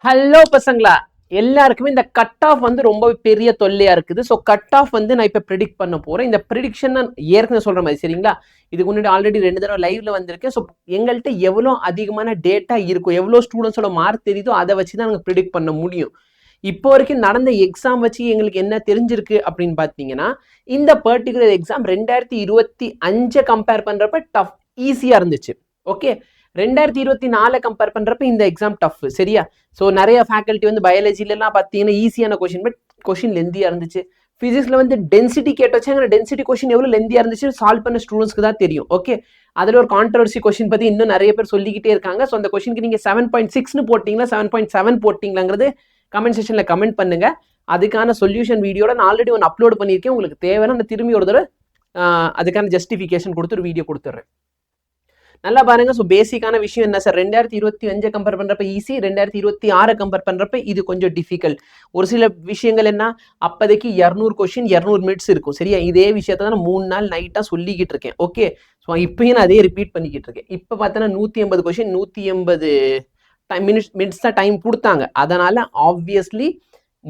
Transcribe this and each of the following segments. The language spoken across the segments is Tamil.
ஹலோ பசங்களா, எல்லாருக்குமே இந்த கட் ஆஃப் வந்து ரொம்ப பெரிய தொல்லையா இருக்குது. ஸோ கட் ஆஃப் வந்து நான் இப்போ ப்ரிடிக்ட் பண்ண போறேன். இந்த ப்ரிடிக்ஷன் நான் ஏற்கனவே சொல்ற மாதிரி சரிங்களா? இதுக்கு முன்னாடி ஆல்ரெடி 2 தடவை லைவ்ல வந்திருக்கேன். ஸோ எங்கள்கிட்ட எவ்வளோ அதிகமான டேட்டா இருக்கும், எவ்வளோ ஸ்டூடெண்ட்ஸோட மார்க் தெரியுதோ அதை வச்சு தான் நாங்கள் ப்ரிடிக்ட் பண்ண முடியும். இப்போ வரைக்கும் நடந்த எக்ஸாம் வச்சு எங்களுக்கு என்ன தெரிஞ்சிருக்கு அப்படின்னு பார்த்தீங்கன்னா, இந்த பர்டிகுலர் எக்ஸாம் 2025 கம்பேர் பண்றப்ப டஃப் ஈஸியா இருந்துச்சு. ஓகே, 2024 கம்பேர் பண்றப்ப இந்த எக்ஸாம் டஃப் சரியா? ஸோ நிறைய ஃபேக்கல்ட்டி வந்து பயாலஜிலலாம் பார்த்தீங்கன்னா ஈஸியான கொஷின், பட் கொஷின் லெந்தியாக இருந்துச்சு. ஃபிசிக்ஸில் வந்து டென்சிட்டி கேட்டு வச்சாங்க, டென்சிட்டி கொஷின் எவ்வளோ லெந்தியாக இருந்துச்சு சால்வ் பண்ண ஸ்டூடெண்ட்ஸ்க்கு தான் தெரியும். ஓகே, அதில் ஒரு கான்ட்ரவர்சி கொஷின் பற்றி இன்னும் நிறைய பேர் சொல்லிக்கிட்டே இருக்காங்க. ஸோ அந்த கொஷினுக்கு நீங்கள் 7.6ன்னு போட்டிங்களா 7.7 போட்டிங்களாங்கிறது கமெண்ட் செக்ஷனில் கமெண்ட் பண்ணுங்க. அதுக்கான சொல்யூஷன் வீடியோட நான் ஆல்ரெடி ஒன்று அப்லோட் பண்ணியிருக்கேன். உங்களுக்கு தேவைன்னா நான் திரும்பி ஒரு தடவை அதுக்கான ஜஸ்டிஃபிகேஷன் கொடுத்து ஒரு வீடியோ கொடுத்துட்றேன். நல்லா பாருங்க. ஸோ பேசிக்கான விஷயம் என்ன சார், 2025 கம்பேர் பண்றப்ப ஈஸி, 2026 கம்பேர் பண்றப்ப இது கொஞ்சம் டிஃபிகல்ட். ஒரு சில விஷயங்கள் என்ன, அப்போதைக்கு 200 கொஸ்டின் 200 மினிட்ஸ் இருக்கும் சரியா? இதே விஷயத்த நான் 3 நாள் நைட்டா சொல்லிக்கிட்டு இருக்கேன். ஓகே, ஸோ இப்பயும் நான் அதே ரிப்பீட் பண்ணிக்கிட்டு இருக்கேன். இப்போ பார்த்தோன்னா 180 கொஸ்டின் 180 மினிட்ஸ் தான் டைம் கொடுத்தாங்க. அதனால ஆப்வியஸ்லி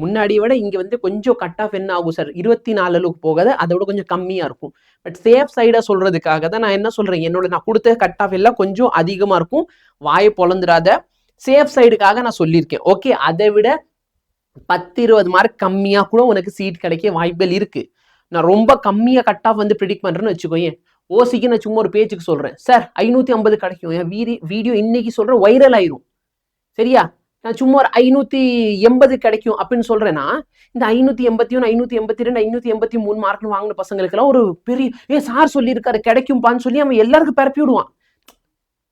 முன்னாடியை விட இங்கே வந்து கொஞ்சம் கட் ஆஃப் என்ன ஆகும் சார், 24 அளவுக்கு போகாது, அதை விட கொஞ்சம் கம்மியாக இருக்கும். பட் சேஃப் சைடாக சொல்கிறதுக்காக தான் நான் என்ன சொல்கிறேன், நான் கொடுத்த கட் ஆஃப் எல்லாம் கொஞ்சம் அதிகமாக இருக்கும், வாயை பொழந்துடாத சேஃப் சைடுக்காக நான் சொல்லியிருக்கேன். ஓகே, அதை விட 10-20 மார்க் கம்மியாக கூட உனக்கு சீட் கிடைக்க வாய்ப்புகள் இருக்குது. நான் ரொம்ப கம்மியாக கட் ஆஃப் வந்து ப்ரிடிக்ட் பண்ணுறேன்னு வச்சுக்கோயேன். ஓசிக்கு நான் சும்மா ஒரு பேச்சுக்கு சொல்கிறேன் சார் 550 கிடைக்கும், என் வீடியோ இன்னைக்கு சொல்கிறேன் வைரல் ஆயிரும் சரியா? நான் சும்மா ஒரு 580 கிடைக்கும் அப்படின்னு சொல்றேன்னா, இந்த 581 582 583 மார்க்னு வாங்கின பசங்களுக்கெல்லாம் ஒரு பெரிய சார் சொல்லியிருக்காரு கிடைக்கும்பான்னு சொல்லி அவன் எல்லாருக்கும் பரப்பி விடுவான்.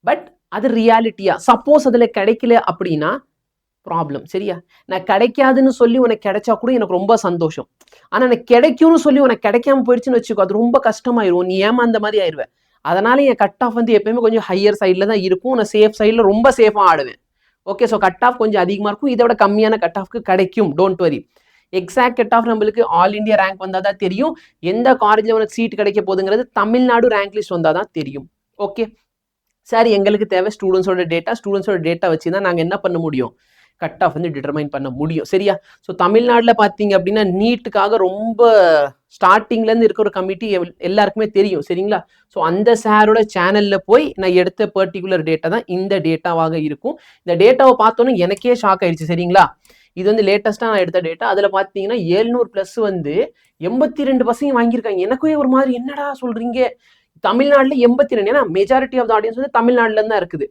பட் அது ரியாலிட்டியா? சப்போஸ் அதுல கிடைக்கல அப்படின்னா ப்ராப்ளம் சரியா? நான் கிடைக்காதுன்னு சொல்லி உனக்கு கிடைச்சா கூட எனக்கு ரொம்ப சந்தோஷம். ஆனா எனக்கு கிடைக்கும்னு சொல்லி உனக்கு கிடைக்காம போயிடுச்சுன்னு வச்சுக்கோ, அது ரொம்ப கஷ்டமாயிரும், நீ ஏமாந்த மாதிரி ஆயிடுவேன். அதனால என் கட் ஆஃப் வந்து எப்பயுமே கொஞ்சம் ஹையர் சைட்ல தான் இருக்கும். நான் சேஃப் சைட்ல ரொம்ப சேஃபா ஆடுவேன். ஓகே, ஸோ கட் ஆஃப் கொஞ்சம் அதிகமாக இருக்கும், இதை விட கம்மியான கட் ஆஃப்க்கு கிடைக்கும், don't worry. Exact cut off நம்மளுக்கு ஆல் இண்டியா ரேங்க் வந்தால் தான் தெரியும். எந்த காலேஜில் உனக்கு சீட் கிடைக்க போகுதுங்கிறது தமிழ்நாடு ரேங்க் லிஸ்ட் வந்தால் தான் தெரியும். ஓகே சார், எங்களுக்கு தேவை ஸ்டூடெண்ட்ஸோட டேட்டா வச்சு தான் நாங்கள் என்ன பண்ண முடியும், கட் ஆஃப் வந்து டிட்டர்மைன் பண்ண முடியும் சரியா? ஸோ தமிழ்நாட்டில் பார்த்தீங்க அப்படின்னா நீட்டுக்காக ரொம்ப ஸ்டார்டிங்லேருந்து இருக்கிற ஒரு கமிட்டி எல்லாருக்குமே தெரியும் சரிங்களா? ஸோ அந்த சாரோட சேனலில் போய் நான் எடுத்த பர்டிகுலர் டேட்டா தான் இந்த டேட்டாவாக இருக்கும். இந்த டேட்டாவை பார்த்தோன்னே எனக்கே ஷாக் ஆயிடுச்சு சரிங்களா? இது வந்து லேட்டஸ்ட்டாக நான் எடுத்த டேட்டா. அதில் பார்த்தீங்கன்னா 700+ வந்து 82% வாங்கியிருக்காங்க. எனக்கே ஒரு மாதிரி என்னடா சொல்கிறீங்க, தமிழ்நாட்டில் 82, ஏன்னா மெஜாரிட்டி ஆஃப் த ஆடியன்ஸ் வந்து தமிழ்நாட்டில் தான் இருக்குது.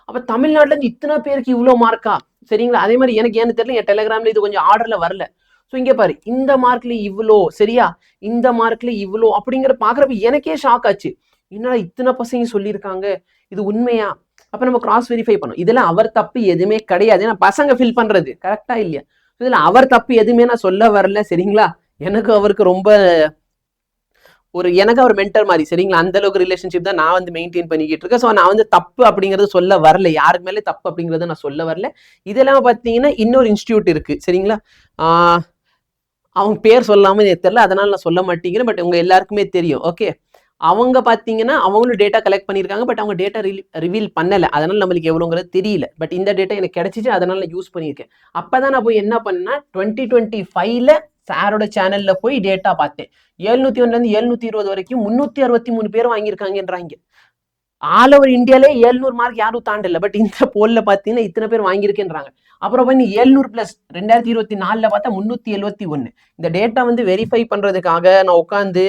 அப்போ தமிழ்நாட்டிலேருந்து இத்தனை பேருக்கு இவ்வளோ மார்க்கா சரிங்களா? அதே மாதிரி எனக்கு ஏன்னு தெரியல, என் டெலிகிராமில் இது கொஞ்சம் ஆர்டரில் வரல. ஸோ இங்கே பாரு, இந்த மார்க்ல இவ்வளோ சரியா, இந்த மார்க்ல இவ்வளோ அப்படிங்கிற பார்க்குறப்ப எனக்கே ஷாக் ஆச்சு. என்னடா இத்தனை பசங்க சொல்லியிருக்காங்க, இது உண்மையா? அப்போ நம்ம கிராஸ் வெரிஃபை பண்ணோம். இதெல்லாம் அவர் தப்பு எதுவுமே கிடையாது, ஏன்னா பசங்க ஃபில் பண்ணுறது கரெக்டா இல்லையா? இதில் அவர் தப்பு எதுவுமே நான் சொல்ல வரல சரிங்களா? எனக்கு அவருக்கு ரொம்ப எனக்கு அவர் மென்டர் மாதிரி சரிங்களா? அந்த அளவுக்கு ரிலேஷன்ஷிப் தான் நான் வந்து மெயின்டைன் பண்ணிக்கிட்டு இருக்கேன். ஸோ நான் வந்து தப்பு அப்படிங்கிறது சொல்ல வரல, யாருக்கு மேலே தப்பு அப்படிங்கிறத நான் சொல்ல வரல. இதெல்லாம் பார்த்தீங்கன்னா இன்னொரு இன்ஸ்டியூட் இருக்கு சரிங்களா? அவங்க பேர் சொல்லாமல் தெரியல, அதனால நான் சொல்ல மாட்டேங்கிறேன். பட் உங்க எல்லாருக்குமே தெரியும். ஓகே, அவங்க பார்த்தீங்கன்னா அவங்களும் டேட்டா கலெக்ட் பண்ணியிருக்காங்க, பட் அவங்க டேட்டா ரிவீல் பண்ணலை, அதனால நம்மளுக்கு எவ்வளோங்கிறது தெரியல. பட் இந்த டேட்டா எனக்கு கிடைச்சிச்சு, அதனால நான் யூஸ் பண்ணியிருக்கேன். அப்போதான் நான் போய் என்ன பண்ணேன்னா 2025ல சாரோட சேனல்ல போய் டேட்டா பார்த்தேன். 701 720 வரைக்கும் 363 பேர் வாங்கியிருக்காங்கன்றாங்க. ஆல் ஓவர் இந்தியாலே 700 மார்க் யாரும் தாண்டல. பட் இந்த போல்ல பார்த்தீங்கன்னா இத்தனை பேர் வாங்கியிருக்கேன்றாங்க. அப்புறம் பண்ணி 700+, 2024ல பார்த்தா 371. இந்த டேட்டா வந்து வெரிஃபை பண்றதுக்காக நான் உட்காந்து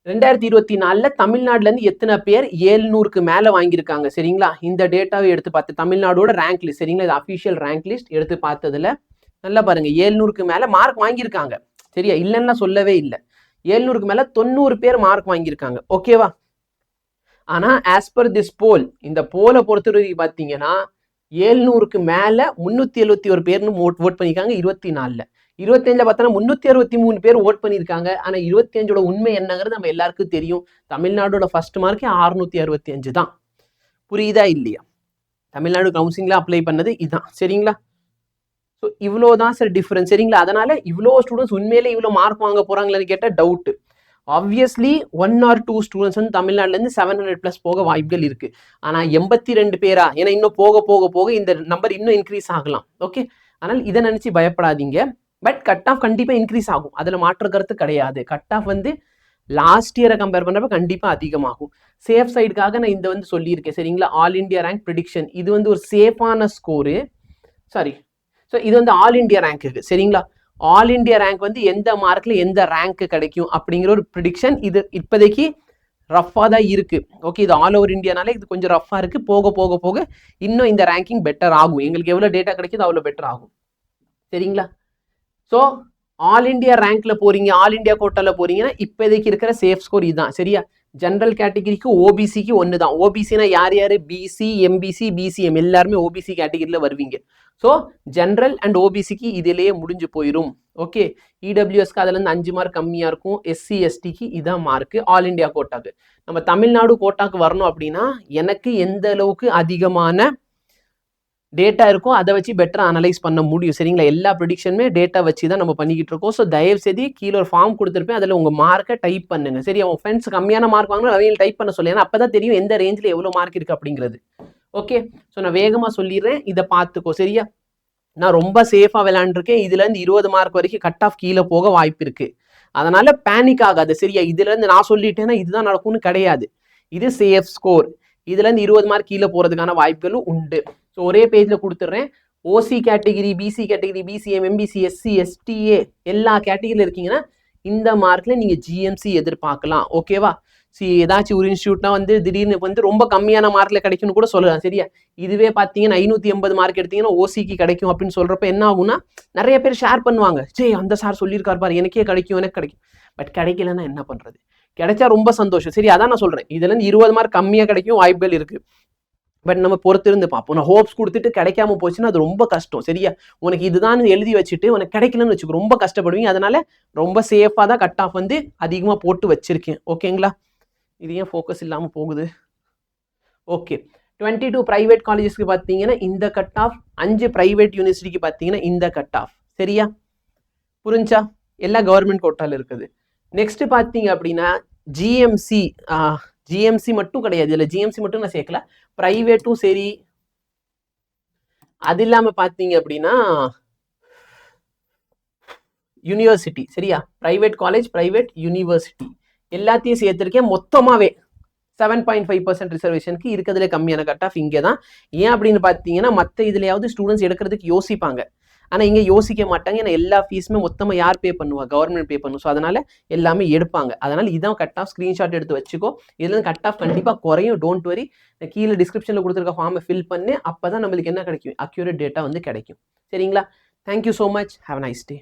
2024ல தமிழ்நாடுல இருந்து எத்தனை பேர் 700க்கு மேல வாங்கியிருக்காங்க சரிங்களா? இந்த டேட்டாவை எடுத்து பார்த்து தமிழ்நாடோட ரேங்க் லிஸ்ட் சரிங்களா? இது அஃபிஷியல் ரேங்க் லிஸ்ட் எடுத்து பார்த்ததுல நல்லா பாருங்க, 700க்கு மேல மார்க் வாங்கியிருக்காங்க சரியா? இல்லைன்னா சொல்லவே இல்லை. 700க்கு மேல 90 பேர் மார்க் வாங்கியிருக்காங்க. ஓகேவா? ஆனா ஆஸ் பர் திஸ் போல், இந்த போலை பொறுத்தவரைக்கும் பார்த்தீங்கன்னா 700க்கு மேல 371 பேர்னு ஓட் பண்ணியிருக்காங்க 24ல. 25ல பார்த்தோன்னா 363 பேர் ஓட் பண்ணியிருக்காங்க. ஆனா 25ஓட உண்மை என்னங்கிறது நம்ம எல்லாருக்கும் தெரியும். தமிழ்நாடோட ஃபர்ஸ்ட் மார்க்கே 665 தான். புரியுதா இல்லையா? தமிழ்நாடு கவுன்சிலிங்ல அப்ளை பண்ணது இதுதான் சரிங்களா? ஸோ இவ்வளோதான் சார் டிஃபரன்ஸ் சரிங்களா? அதனால இவ்வளோ ஸ்டூடெண்ட்ஸ் உண்மையிலே இவ்வளோ மார்க் வாங்க போறாங்களான்னு கேட்டால் டவுட்டு. ஆப்வியஸ்லி 1 or 2 ஸ்டூடெண்ட்ஸ் வந்து தமிழ்நாட்டிலேருந்து 700+ போக வாய்ப்புகள் இருக்கு. ஆனால் 82 பேரா, ஏன்னா இன்னும் போக போக போக இந்த நம்பர் இன்னும் இன்க்ரீஸ் ஆகலாம். ஓகே, ஆனால் இதை நினச்சி பயப்படாதீங்க. பட் கட் ஆஃப் கண்டிப்பாக இன்க்ரீஸ் ஆகும், அதில் மாற்று கருத்து கிடையாது. கட் ஆஃப் வந்து லாஸ்ட் இயரை கம்பேர் பண்ணுறப்ப கண்டிப்பாக அதிகமாகும். சேஃப் சைடுக்காக நான் இந்த வந்து சொல்லியிருக்கேன் சரிங்களா. ஆல் இண்டியா ரேங்க் ப்ரிடிக்ஷன், இது வந்து ஒரு சேஃபான ஸ்கோரு. சாரி, ஸோ இது வந்து ஆல் இண்டியா ரேங்க்குக்கு சரிங்களா. ஆல் இண்டியா ரேங்க் வந்து எந்த மார்க்ல எந்த ரேங்க் கிடைக்கும் அப்படிங்கிற ஒரு ப்ரிடிக்ஷன். இது இப்போதைக்கு ரஃபாக தான் இருக்கு. ஓகே, இது ஆல் ஓவர் இந்தியானாலே இது கொஞ்சம் ரஃபாக இருக்கு. போக போக போக இன்னும் இந்த ரேங்கிங் பெட்டர் ஆகும். எங்களுக்கு எவ்வளோ டேட்டா கிடைக்குது அவ்வளோ பெட்டர் ஆகும் சரிங்களா. ஸோ ஆல் இண்டியா ரேங்க்ல போறீங்க, ஆல் இண்டியா கோட்டால போறீங்கன்னா இப்போதைக்கு இருக்கிற சேஃப் ஸ்கோர் இதுதான் சரியா. ஜென்ரல் கேட்டகிரிக்கு ஓபிசிக்கு ஒன்று தான். ஓபிசினா யார் யார், பிசி, எம்பிசி, பிசிஎம் எல்லாருமே ஓபிசி கேட்டகிரியில் வருவீங்க. ஸோ ஜென்ரல் அண்ட் ஓபிசிக்கு இதிலேயே முடிஞ்சு போயிடும். ஓகே, இடபிள்யூஎஸ்க்கு அதுலேருந்து 5 மார்க் கம்மியாக இருக்கும். எஸ்சி எஸ்டிக்கு இதான் மார்க்கு. ஆல் இண்டியா கோட்டாக்கு நம்ம தமிழ்நாடு கோட்டாக்கு வரணும் அப்படின்னா எனக்கு எந்த அளவுக்கு அதிகமான டேட்டா இருக்கும் அதை வச்சு பெட்டராக அனலைஸ் பண்ண முடியும் சரிங்களா. எல்லா ப்ரிடிக்ஷனுமே டேட்டா வச்சு தான் நம்ம பண்ணிக்கிட்டு இருக்கோம். ஸோ தயவு செய்து கீழே ஒரு ஃபார்ம் கொடுத்துருப்பேன், அதில் உங்கள் மார்க்கை டைப் பண்ணுங்க சரி. அவங்க ஃப்ரெண்ட்ஸ் கம்மியான மார்க் வாங்கினா அதையும் டைப் பண்ண சொல்லி, ஏன்னா அப்போ தான் தெரியும் எந்த ரேஞ்சில் எவ்வளோ மார்க் இருக்குது அப்படிங்கிறது. ஓகே, ஸோ நான் வேகமாக சொல்லிடுறேன், இதை பார்த்துக்கோ சரியா. நான் ரொம்ப சேஃபாக விளையாண்டுருக்கேன். இதுலேருந்து 20 மார்க் வரைக்கும் கட் ஆஃப் கீழே போக வாய்ப்பு இருக்குது. அதனால பேனிக் ஆகாது சரியா. இதுலேருந்து நான் சொல்லிட்டேன்னா இதுதான் நடக்கும்னு கிடையாது. இது சேஃப் ஸ்கோர். இதுலேருந்து 20 மார்க் கீழே போகிறதுக்கான வாய்ப்புகளும் உண்டு. ஸோ ஒரே பேஜில் கொடுத்துட்றேன். OC category, BC category, BCM, MBC, SC, ST A எல்லா கேட்டகிரியில் இருக்கீங்கன்னா இந்த மார்க்கில் நீங்கள் ஜிஎம்சி எதிர்பார்க்கலாம். ஓகேவா. ஏதாச்சும் ஒரு இன்ஸ்டியூட்னா வந்து திடீர்னு வந்து ரொம்ப கம்மியான மார்க்கில் கிடைக்கும்னு கூட சொல்லலாம் சரியா. இதுவே பார்த்தீங்கன்னா 580 மார்க் எடுத்தீங்கன்னா ஓசிக்கு கிடைக்கும் அப்படின்னு சொல்கிறப்ப என்ன ஆகும்னா நிறைய பேர் ஷேர் பண்ணுவாங்க, சரி அந்த சார் சொல்லியிருக்காரு பாரு எனக்கே கிடைக்கும் எனக்கு கிடைக்கும். பட் கிடைக்கலன்னா என்ன பண்ணுறது, கிடைச்சா ரொம்ப சந்தோஷம் சரி. அதான் நான் சொல்கிறேன், இதுலேருந்து 20 மார்க் கம்மியாக கிடைக்கும் வாய்ப்புகள் இருக்குது. பட் நம்ம பொறுத்திருந்து பார்ப்போம். நான் ஹோப்ஸ் கொடுத்துட்டு கிடைக்காம போச்சுன்னா அது ரொம்ப கஷ்டம் சரியா. உனக்கு இதுதான் எழுதி வச்சுட்டு உனக்கு கிடைக்கலன்னு வச்சுக்கோ, ரொம்ப கஷ்டப்படுவீங்க. அதனால ரொம்ப சேஃபாக தான் கட் ஆஃப் வந்து அதிகமாக போட்டு வச்சிருக்கேன். ஓகேங்களா. இது ஏன் ஃபோக்கஸ் இல்லாமல் போகுது. ஓகே, 22 ப்ரைவேட் காலேஜஸ்க்கு பார்த்தீங்கன்னா இந்த கட் ஆஃப், 5 ப்ரைவேட் யூனிவர்சிட்டிக்கு பார்த்தீங்கன்னா இந்த கட் ஆஃப் சரியா. புரிஞ்சா, எல்லாம் கவர்மெண்ட் கோட்டாவில் இருக்குது. நெக்ஸ்ட் பார்த்தீங்க அப்படின்னா ஜிஎம்சி, ஜிஎம்சி மட்டும் கிடையாது, இல்லை ஜிஎம்சி மட்டும் நான் சேர்க்கல, ப்ரைவேட்டும் சரி. அது இல்லாமல் பார்த்தீங்க அப்படின்னா யூனிவர்சிட்டி சரியா. ப்ரைவேட் காலேஜ், ப்ரைவேட் யூனிவர்சிட்டி எல்லாத்தையும் சேர்த்துருக்கேன். மொத்தமாகவே 7.5% ரிசர்வேஷனுக்கு இருக்கிறதுல கம்மியான கட் ஆஃப் இங்கே தான். ஏன் அப்படின்னு பார்த்தீங்கன்னா மற்ற இதுலையாவது ஸ்டூடெண்ட்ஸ் எடுக்கிறதுக்கு யோசிப்பாங்க, ஆனால் இங்கே யோசிக்க மாட்டாங்க. ஏன்னா எல்லா ஃபீஸுமே மொத்தமாக யார் பே பண்ணுவா, கவர்மெண்ட் பே பண்ணும். ஸோ அதனால எல்லாமே எடுப்பாங்க. அதனால் இதான் கட் ஆஃப், ஸ்க்ரீன்ஷாட் எடுத்து வச்சுக்கோ. இதுல கட் ஆஃப் கண்டிப்பாக குறையும், டோன்ட் வரி. கீழே டிஸ்கிரிப்ஷனில் கொடுத்துருக்க ஃபார்மை ஃபில் பண்ணி அப்போ தான் நம்மளுக்கு என்ன கிடைக்கும், அக்யூரேட் டேட்டா வந்து கிடைக்கும் சரிங்களா. Thank you so much, have a nice day.